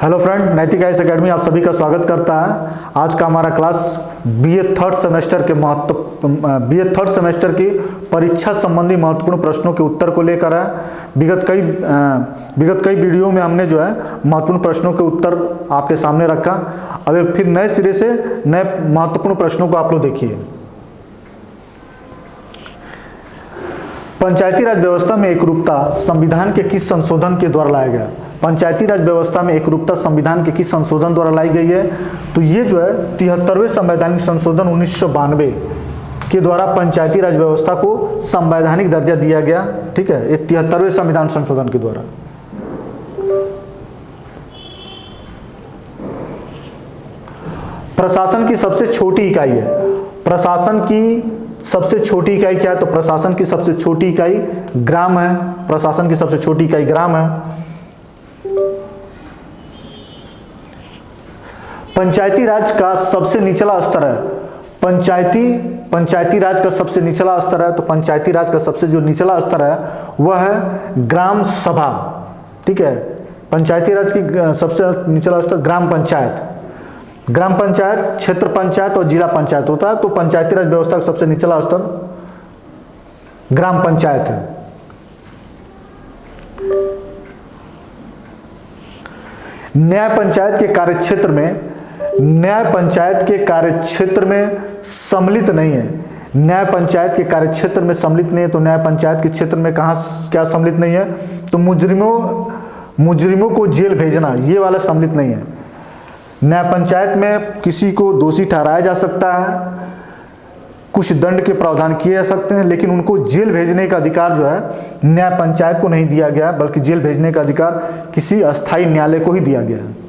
Hello friend, नैतिक IAS academy आप सभी का स्वागत करता है। आज का हमारा क्लास बीए थर्ड सेमेस्टर की परीक्षा संबंधी महत्वपूर्ण प्रश्नों के उत्तर को लेकर है। विगत कई वीडियो में हमने जो है महत्वपूर्ण प्रश्नों के उत्तर आपके सामने रखा। अब फिर नए सिरे से नए महत्वपूर्ण प्रश्नों को आप लोग देखिए। पंचायती राज व्यवस्था में एकरूपता संविधान के किस संशोधन के द्वारा लाया गया? पंचायती राज व्यवस्था में एकरूपता संविधान के किस संशोधन द्वारा लाई गई है? तो ये जो है 73वें संवैधानिक संशोधन 1992 के द्वारा पंचायती राज व्यवस्था को संवैधानिक दर्जा दिया गया। ठीक है, ये 73वें संविधान संशोधन के द्वारा। प्रशासन की सबसे छोटी इकाई है। प्रशासन की सबसे छोटी इकाई क्या है? तो प्रशासन की सबसे छोटी इकाई ग्राम है। प्रशासन की सबसे छोटी इकाई ग्राम है। पंचायती राज का सबसे निचला स्तर है। पंचायती राज का सबसे निचला स्तर है। तो पंचायती राज का सबसे जो निचला स्तर है वह है ग्राम सभा। ठीक है, पंचायती राज की सबसे निचला स्तर ग्राम पंचायत। ग्राम पंचायत, क्षेत्र पंचायत और जिला पंचायत होता है। तो पंचायती राज व्यवस्था का सबसे निचला स्तर ग्राम पंचायत है। न्याय पंचायत के कार्यक्षेत्र में सम्मिलित नहीं है। न्याय पंचायत के कार्यक्षेत्र में सम्मिलित नहीं है। तो न्याय पंचायत के क्षेत्र में कहाँ क्या सम्मिलित नहीं है? तो मुजरिमों को जेल भेजना, ये वाला सम्मिलित नहीं है। न्याय पंचायत में किसी को दोषी ठहराया जा सकता है, कुछ दंड के प्रावधान किए जा सकते हैं, लेकिन उनको जेल भेजने का अधिकार जो है न्याय पंचायत को नहीं दिया गया, बल्कि जेल भेजने का अधिकार किसी अस्थायी न्यायालय को ही दिया गया है।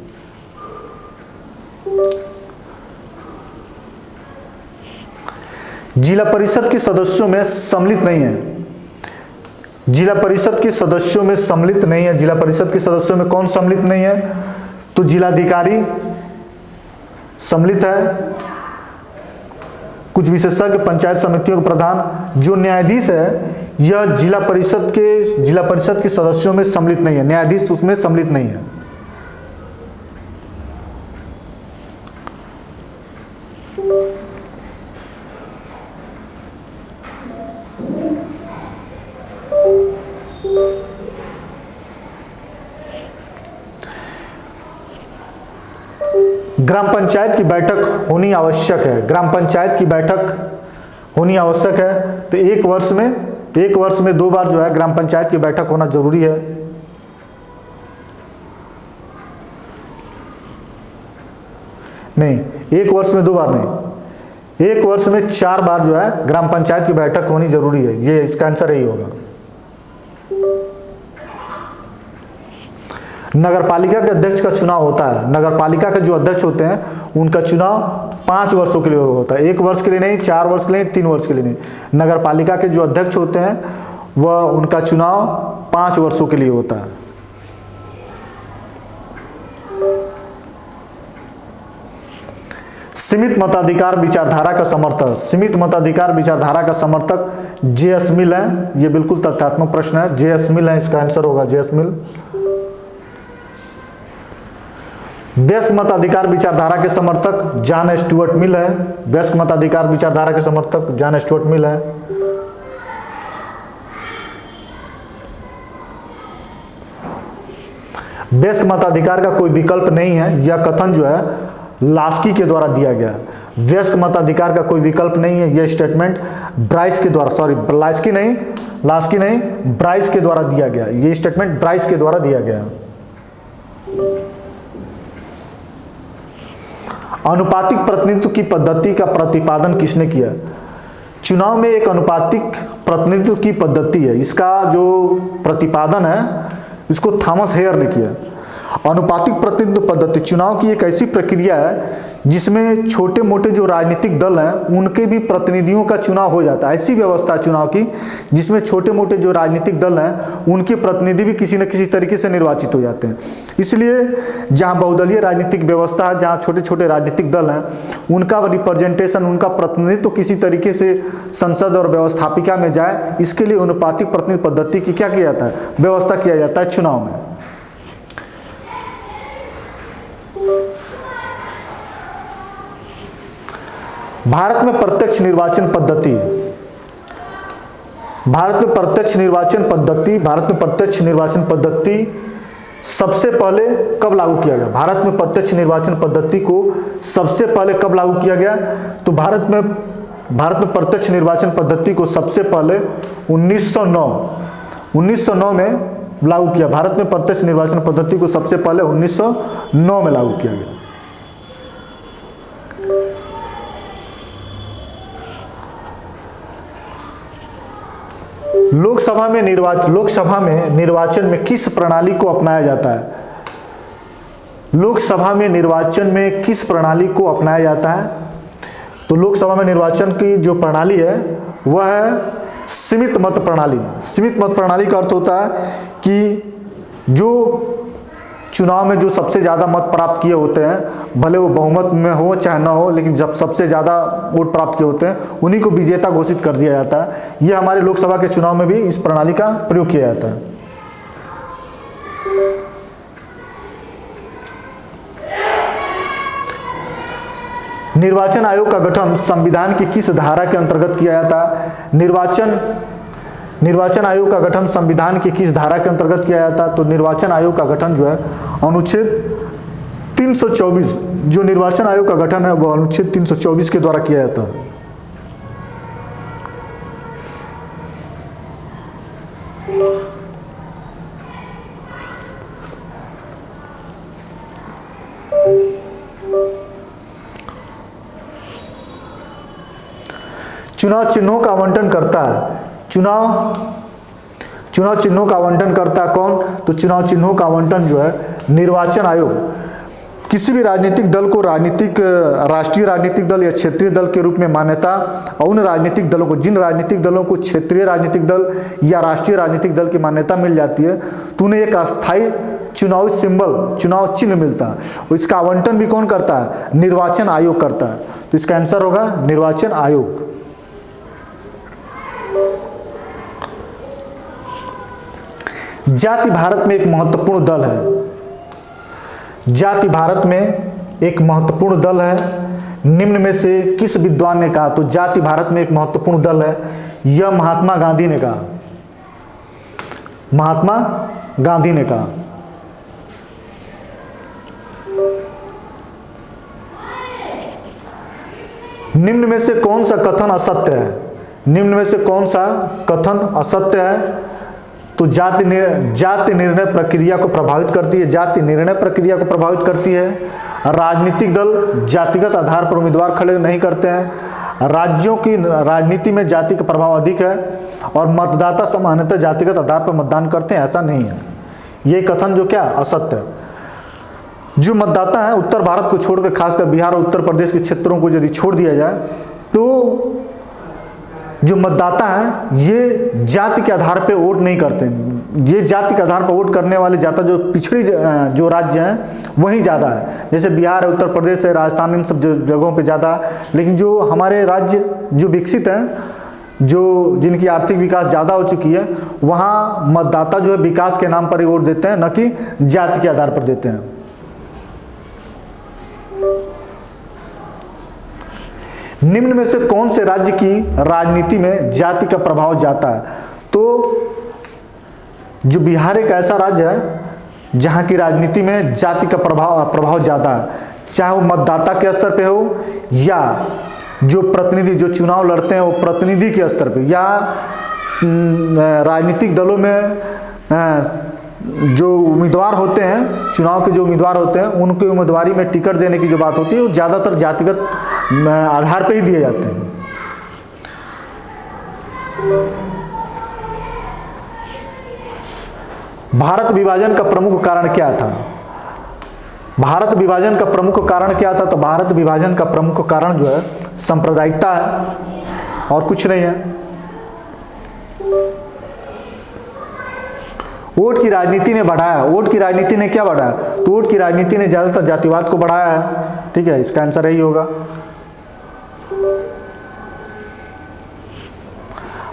जिला परिषद के सदस्यों में सम्मिलित नहीं है। जिला परिषद के सदस्यों में सम्मिलित नहीं है। जिला परिषद के सदस्यों में कौन सम्मिलित नहीं है? तो जिलाधिकारी सम्मिलित है। कुछ विशेषज्ञ, पंचायत समितियों के प्रधान, जो न्यायाधीश है यह जिला परिषद के सदस्यों में सम्मिलित नहीं है। न्यायाधीश उसमें सम्मिलित नहीं है। ग्राम पंचायत की बैठक होनी आवश्यक है। ग्राम पंचायत की बैठक होनी आवश्यक है। तो एक वर्ष में 2 बार जो है ग्राम पंचायत की बैठक होना जरूरी है। नहीं, एक वर्ष में 2 बार नहीं, एक वर्ष में 4 बार जो है ग्राम पंचायत की बैठक होनी जरूरी है। ये इसका आंसर यही होगा। नगरपालिका के अध्यक्ष का चुनाव होता है। नगरपालिका के जो अध्यक्ष होते हैं उनका चुनाव 5 वर्षों के लिए होता है। 1 वर्ष के लिए नहीं, 4 वर्ष के लिए, 3 वर्ष के लिए नहीं। नगरपालिका के जो अध्यक्ष होते हैं वह उनका चुनाव 5 वर्षों के लिए होता है। सीमित मताधिकार विचारधारा का समर्थक। सीमित मताधिकार विचारधारा का समर्थक जे.एस. मिल है। यह बिल्कुल तथ्यात्मक प्रश्न है। जे.एस. मिल है, इसका आंसर होगा जे.एस. मिल। वयस्क मताधिकार विचारधारा के समर्थक जॉन स्टुअर्ट मिल है। वयस्क मताधिकार विचारधारा के समर्थक जॉन स्टुअर्ट मिल है। वयस्क मताधिकार का कोई विकल्प नहीं है। यह कथन जो है लास्की के द्वारा दिया गया। वयस्क मताधिकार का कोई विकल्प नहीं है। यह स्टेटमेंट ब्राइस के द्वारा, लास्की नहीं, ब्राइस के द्वारा दिया गया। यह स्टेटमेंट ब्राइस के द्वारा दिया गया। अनुपातिक प्रतिनिधित्व की पद्धति का प्रतिपादन किसने किया? चुनाव में एक अनुपातिक प्रतिनिधित्व की पद्धति है, इसका जो प्रतिपादन है इसको थॉमस हेयर ने किया। अनुपातिक प्रतिनिधित्व पद्धति चुनाव की एक ऐसी प्रक्रिया है जिसमें छोटे मोटे जो राजनीतिक दल हैं उनके भी प्रतिनिधियों का चुनाव हो जाता है। ऐसी व्यवस्था चुनाव की जिसमें छोटे मोटे जो राजनीतिक दल हैं उनके प्रतिनिधि भी किसी न किसी तरीके से निर्वाचित हो जाते हैं। इसलिए जहां बहुदलीय राजनीतिक व्यवस्था है, जहां छोटे छोटे राजनीतिक दल हैं, उनका रिप्रेजेंटेशन, उनका प्रतिनिधित्व किसी तरीके से संसद और व्यवस्थापिका में जाए, इसके लिए अनुपातिक प्रतिनिधित्व पद्धति की क्या किया जाता है, व्यवस्था किया जाता है चुनाव में। भारत में प्रत्यक्ष निर्वाचन पद्धति, भारत में प्रत्यक्ष निर्वाचन पद्धति सबसे पहले कब लागू किया गया? भारत में प्रत्यक्ष निर्वाचन पद्धति को सबसे पहले कब लागू किया गया? तो भारत में प्रत्यक्ष निर्वाचन पद्धति को सबसे पहले 1909 में लागू किया। भारत में प्रत्यक्ष निर्वाचन पद्धति को सबसे पहले 1909 में लागू किया गया। लोकसभा में निर्वाचन में किस प्रणाली को अपनाया जाता है? लोकसभा में निर्वाचन में किस प्रणाली को अपनाया जाता है? तो लोकसभा में निर्वाचन की जो प्रणाली है वह है सीमित मत प्रणाली। सीमित मत प्रणाली का अर्थ होता है कि जो चुनाव में जो सबसे ज़्यादा मत प्राप्त किए होते हैं, भले वो बहुमत में हो चाहे ना हो, लेकिन जब सबसे ज़्यादा वोट प्राप्त किए होते हैं उन्हीं को विजेता घोषित कर दिया जाता है। ये हमारे लोकसभा के चुनाव में भी इस प्रणाली का प्रयोग किया जाता है। निर्वाचन आयोग का गठन संविधान की किस धारा के अंतर्गत किया जाता है? निर्वाचन आयोग का गठन संविधान की किस धारा के अंतर्गत किया जाता है? तो निर्वाचन आयोग का गठन जो है अनुच्छेद 324, जो निर्वाचन आयोग का गठन है वह अनुच्छेद 324 के द्वारा किया जाता है। चुनाव चिन्हों का आवंटन करता है, चुनाव चिन्हों का आवंटन करता है कौन? तो चुनाव चिन्हों का आवंटन जो है निर्वाचन आयोग किसी भी राजनीतिक दल को राष्ट्रीय राजनीतिक दल या क्षेत्रीय दल के रूप में मान्यता, और उन राजनीतिक दलों को, जिन राजनीतिक दलों को क्षेत्रीय राजनीतिक दल या राष्ट्रीय राजनीतिक दल की मान्यता मिल जाती है तो उन्हें एक अस्थायी चुनावी सिंबल, चुनाव चिन्ह मिलता है। और इसका आवंटन भी कौन करता है? निर्वाचन आयोग करता है। तो इसका आंसर होगा निर्वाचन आयोग। जाति भारत में एक महत्वपूर्ण दल है। जाति भारत में एक महत्वपूर्ण दल है। निम्न में से किस विद्वान ने कहा? तो जाति भारत में एक महत्वपूर्ण दल है, यह महात्मा गांधी ने कहा। महात्मा गांधी ने कहा। निम्न में से कौन सा कथन असत्य है? निम्न में से कौन सा कथन असत्य है? तो जाति निर्णय प्रक्रिया को प्रभावित करती है। जाति निर्णय प्रक्रिया को प्रभावित करती है। राजनीतिक दल जातिगत आधार पर उम्मीदवार खड़े नहीं करते हैं। राज्यों की राजनीति में जाति का प्रभाव अधिक है और मतदाता सामान्यतः जातिगत आधार पर मतदान करते हैं, ऐसा नहीं है। ये कथन जो क्या असत्य है। जो मतदाता है उत्तर भारत को छोड़कर, खासकर बिहार और उत्तर प्रदेश के क्षेत्रों को यदि छोड़ दिया जाए तो जो मतदाता हैं ये जाति के आधार पे वोट नहीं करते। ये जाति के आधार पर वोट करने वाले ज़्यादा जो पिछड़ी जो राज्य हैं वहीं ज़्यादा है, जैसे बिहार है, उत्तर प्रदेश है, राजस्थान, इन सब जगहों पे ज़्यादा। लेकिन जो हमारे राज्य जो विकसित हैं, जो जिनकी आर्थिक विकास ज़्यादा हो चुकी है, वहाँ मतदाता जो है विकास के नाम पर ही वोट देते हैं, न कि जाति के आधार पर देते हैं। निम्न में से कौन से राज्य की राजनीति में जाति का प्रभाव जाता है? तो जो बिहार एक ऐसा राज्य है जहां की राजनीति में जाति का प्रभाव ज़्यादा है, चाहे वो मतदाता के स्तर पे हो या जो प्रतिनिधि जो चुनाव लड़ते हैं वो प्रतिनिधि के स्तर पे, या राजनीतिक दलों में जो उम्मीदवार होते हैं, चुनाव के जो उम्मीदवार होते हैं, उनके उम्मीदवारी में टिकट देने की जो बात होती है वो ज़्यादातर जातिगत आधार पर ही दिए जाते हैं। भारत विभाजन का प्रमुख कारण क्या था? भारत विभाजन का प्रमुख कारण क्या था? तो भारत विभाजन का प्रमुख कारण जो है सांप्रदायिकता है और कुछ नहीं है। वोट की राजनीति ने बढ़ाया। वोट की राजनीति ने क्या बढ़ाया? तो वोट की राजनीति ने ज़्यादातर जातिवाद को बढ़ाया है। ठीक है, इसका आंसर यही होगा।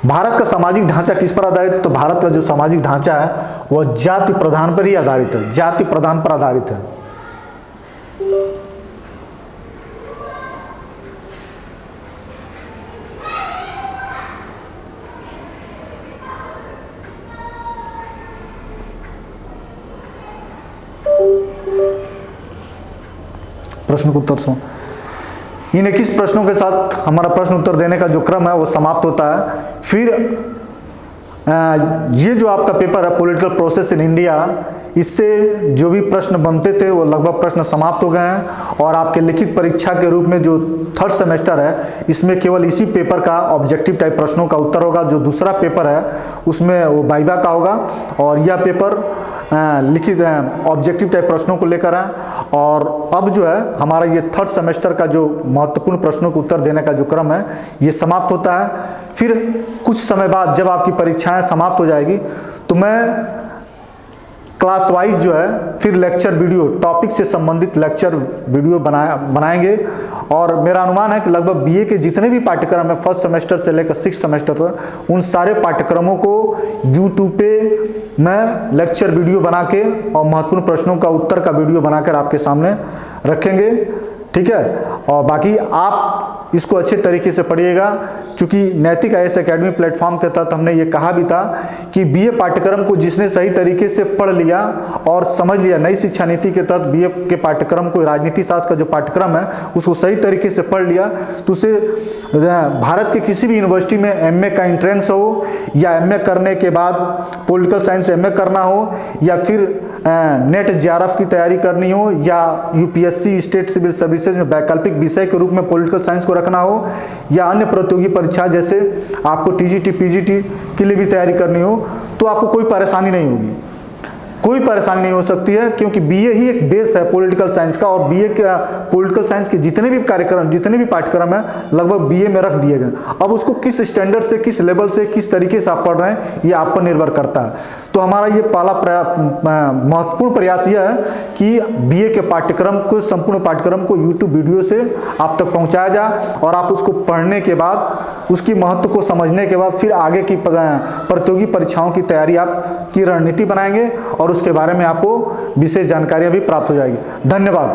भारत का सामाजिक ढांचा किस पर आधारित है? तो भारत का जो सामाजिक ढांचा है वह जाति प्रधान पर ही आधारित है, जाति प्रधान पर आधारित है। प्रश्न उत्तर सुनो। इन 21 प्रश्नों के साथ हमारा प्रश्न उत्तर देने का जो क्रम है वो समाप्त होता है। फिर ये जो आपका पेपर है पॉलिटिकल प्रोसेस इन इंडिया, इससे जो भी प्रश्न बनते थे वो लगभग प्रश्न समाप्त हो गए हैं और आपके लिखित परीक्षा के रूप में जो थर्ड सेमेस्टर है इसमें केवल इसी पेपर का ऑब्जेक्टिव टाइप प्रश्नों का उत्तर होगा। जो दूसरा पेपर है उसमें वो वाइवा का होगा और यह पेपर लिखित ऑब्जेक्टिव टाइप प्रश्नों को लेकर है। और अब जो है हमारा ये थर्ड सेमेस्टर का जो महत्वपूर्ण प्रश्नों को उत्तर देने का जो क्रम है ये समाप्त होता है। फिर कुछ समय बाद जब आपकी परीक्षाएं समाप्त हो जाएगी तो मैं क्लास वाइज जो है फिर लेक्चर वीडियो, टॉपिक से संबंधित लेक्चर वीडियो बनाएंगे। और मेरा अनुमान है कि लगभग बीए के जितने भी पाठ्यक्रम है फर्स्ट सेमेस्टर से लेकर 6th सेमेस्टर तक, उन सारे पाठ्यक्रमों को यूट्यूब पे मैं लेक्चर वीडियो बना के और महत्वपूर्ण प्रश्नों का उत्तर का वीडियो बनाकर आपके सामने रखेंगे। ठीक है, और बाकी आप इसको अच्छे तरीके से पढ़िएगा, क्योंकि नैतिक आईएएस एकेडमी प्लेटफॉर्म के तहत हमने ये कहा भी था कि बीए पाठ्यक्रम को जिसने सही तरीके से पढ़ लिया और समझ लिया, नई शिक्षा नीति के तहत बीए के पाठ्यक्रम को, राजनीति शास्त्र का जो पाठ्यक्रम है उसको सही तरीके से पढ़ लिया तो उसे भारत के किसी भी यूनिवर्सिटी में एमए का एंट्रेंस हो या एमए करने के बाद पॉलिटिकल साइंस एमए करना हो या फिर नेट जेआरएफ की तैयारी करनी हो या यूपीएससी स्टेट सिविल सर्विसेज में वैकल्पिक विषय के रूप में पॉलिटिकल साइंस को रखना हो या अन्य प्रतियोगी परीक्षा जैसे आपको टीजीटी पीजीटी के लिए भी तैयारी करनी हो, तो आपको कोई परेशानी नहीं होगी, कोई परेशानी नहीं हो सकती है, क्योंकि बीए ही एक बेस है पॉलिटिकल साइंस का। और बीए के पॉलिटिकल साइंस के जितने भी कार्यक्रम, जितने भी पाठ्यक्रम है लगभग बीए में रख दिए गए। अब उसको किस स्टैंडर्ड से, किस लेवल से, किस तरीके से आप पढ़ रहे हैं ये आप पर निर्भर करता है। तो हमारा ये पहला महत्वपूर्ण प्रयास यह है कि बीए के पाठ्यक्रम को, संपूर्ण पाठ्यक्रम को यूट्यूब वीडियो से आप तक पहुँचाया जाए और आप उसको पढ़ने के बाद, उसकी महत्व को समझने के बाद फिर आगे की प्रतियोगी परीक्षाओं की तैयारी आप की रणनीति बनाएंगे और उसके बारे में आपको विशेष जानकारियां भी प्राप्त हो जाएगी। धन्यवाद।